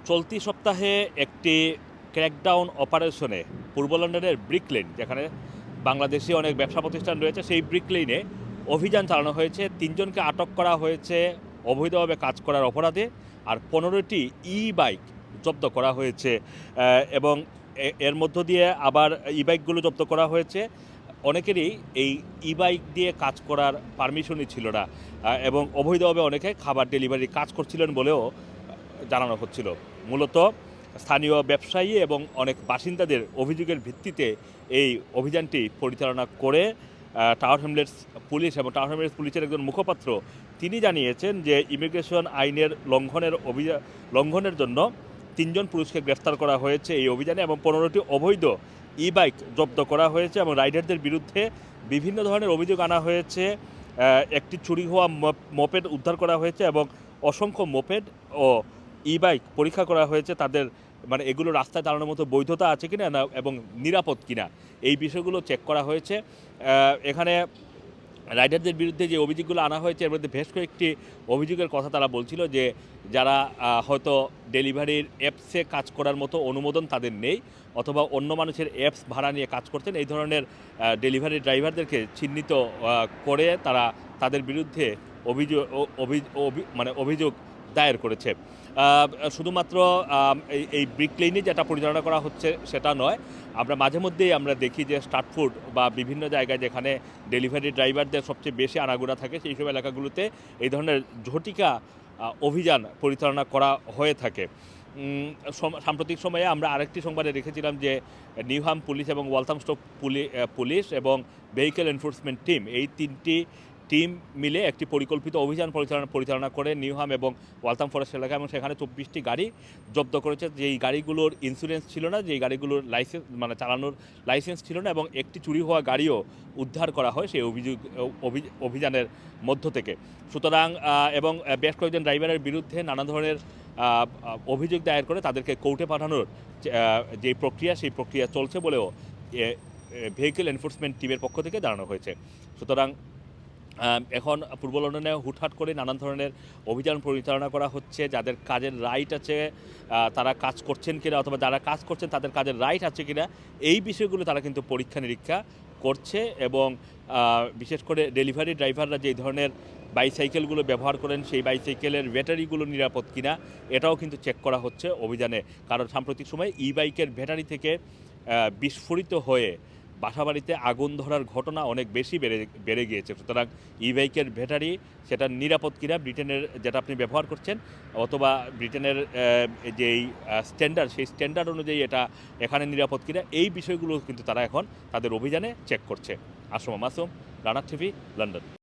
চলতি সপ্তাহে একটি ক্র্যাকডাউন অপারেশনে পূর্ব লন্ডনের ব্রিক লেন, যেখানে বাংলাদেশি অনেক ব্যবসা প্রতিষ্ঠান রয়েছে, সেই ব্রিক লেনে অভিযান চালানো হয়েছে। ৩ জনকে আটক করা হয়েছে অবৈধভাবে কাজ করার অপরাধে, আর 15টি ই বাইক জব্দ করা হয়েছে। এবং এর মধ্য দিয়ে আবার ই বাইকগুলো জব্দ করা হয়েছে। অনেকেরই এই ই বাইক দিয়ে কাজ করার পারমিশনই ছিল না, এবং অবৈধভাবে অনেকে খাবার ডেলিভারি কাজ করছিলেন বলেও জানানো হচ্ছিল। মূলত স্থানীয় ব্যবসায়ী এবং অনেক বাসিন্দাদের অভিযোগের ভিত্তিতে এই অভিযানটি পরিচালনা করে টাওয়ার হ্যামলেটস পুলিশ, এবং টাওয়ার হ্যামলেটস পুলিশের একজন মুখপাত্র তিনি জানিয়েছেন যে ইমিগ্রেশন আইনের লঙ্ঘনের জন্য 3জন পুলিশকে গ্রেফতার করা হয়েছে এই অভিযানে, এবং 15টি অবৈধ ই বাইক জব্দ করা হয়েছে, এবং রাইডারদের বিরুদ্ধে বিভিন্ন ধরনের অভিযোগ আনা হয়েছে। একটি চুরি হওয়া মোপেড উদ্ধার করা হয়েছে, এবং অসংখ্য মোপেড ও ই বাইক পরীক্ষা করা হয়েছে, তাদের মানে এগুলো রাস্তায় চালানোর মতো বৈধতা আছে কিনা না এবং নিরাপদ কিনা এই বিষয়গুলো চেক করা হয়েছে। এখানে রাইডারদের বিরুদ্ধে যে অভিযোগগুলো আনা হয়েছে এর মধ্যে বেশ কয়েকটি অভিযোগের কথা তারা বলছিল, যে যারা হয়তো ডেলিভারির অ্যাপসে কাজ করার মতো অনুমোদন তাদের নেই, অথবা অন্য মানুষের অ্যাপস ভাড়া নিয়ে কাজ করতেন, এই ধরনের ডেলিভারি ড্রাইভারদেরকে চিহ্নিত করে তারা তাদের বিরুদ্ধে অভিযোগ দায়ের করেছে। শুধুমাত্র এই ব্রিক লেনে যেটা পরিচালনা করা হচ্ছে সেটা নয়, আমরা মাঝে মধ্যেই আমরা দেখি যে স্ট্রিট বা বিভিন্ন জায়গায় যেখানে ডেলিভারি ড্রাইভারদের সবচেয়ে বেশি আনাগোনা থাকে সেই সব এলাকাগুলোতে এই ধরনের ঝটিকা অভিযান পরিচালনা করা হয়ে থাকে। সাম্প্রতিক সময়ে আমরা আরেকটি সংবাদে রেখেছিলাম যে নিউহাম পুলিশ এবং ওয়ালথামস্টোক পুলিশ এবং ভেহিকেল এনফোর্সমেন্ট টিম, এই 3টি টিম মিলে একটি পরিকল্পিত অভিযান পরিচালনা করে নিউহাম এবং ওয়ালথাম ফরেস্ট এলাকা, এবং সেখানে 24টি গাড়ি জব্দ করেছে, যেই গাড়িগুলোর ইন্স্যুরেন্স ছিল না, যেই গাড়িগুলোর লাইসেন্স চালানোর লাইসেন্স ছিল না, এবং একটি চুরি হওয়া গাড়িও উদ্ধার করা হয় সেই অভিযানের মধ্য থেকে। সুতরাং এবং বেশ কয়েকজন ড্রাইভারের বিরুদ্ধে নানা ধরনের অভিযোগ দায়ের করে তাদেরকে কোর্টে পাঠানোর যে প্রক্রিয়া সেই প্রক্রিয়া চলছে বলেও ভেহিকেল এনফোর্সমেন্ট টিমের পক্ষ থেকে জানানো হয়েছে। সুতরাং এখন পূর্ব লন্ডনে হুটহাট করে নানান ধরনের অভিযান পরিচালনা করা হচ্ছে। যাদের কাজের রাইট আছে তারা কাজ করছেন কিনা, অথবা যারা কাজ করছেন তাদের কাজের রাইট আছে কিনা, এই বিষয়গুলো তারা কিন্তু পরীক্ষা নিরীক্ষা করছে। এবং বিশেষ করে ডেলিভারি ড্রাইভাররা যে ধরনের বাইসাইকেলগুলো ব্যবহার করেন সেই বাইসাইকেলের ব্যাটারিগুলো নিরাপদ কিনা এটাও কিন্তু চেক করা হচ্ছে অভিযানে। কারণ সাম্প্রতিক সময়ে ই বাইকের ব্যাটারি থেকে বিস্ফোরিত হয়ে বাসাবাড়িতে আগুন ধরার ঘটনা অনেক বেশি বেড়ে গিয়েছে। সুতরাং ই বাইকের ব্যাটারি সেটা নিরাপদ কিনা, ব্রিটেনের যেটা আপনি ব্যবহার করছেন অথবা ব্রিটেনের যেই স্ট্যান্ডার্ড সেই স্ট্যান্ডার্ড অনুযায়ী এটা এখানে নিরাপদ কিনা, এই বিষয়গুলো কিন্তু তারা এখন তাদের অভিযানে চেক করছে। Assam Masum, Rana TV, London.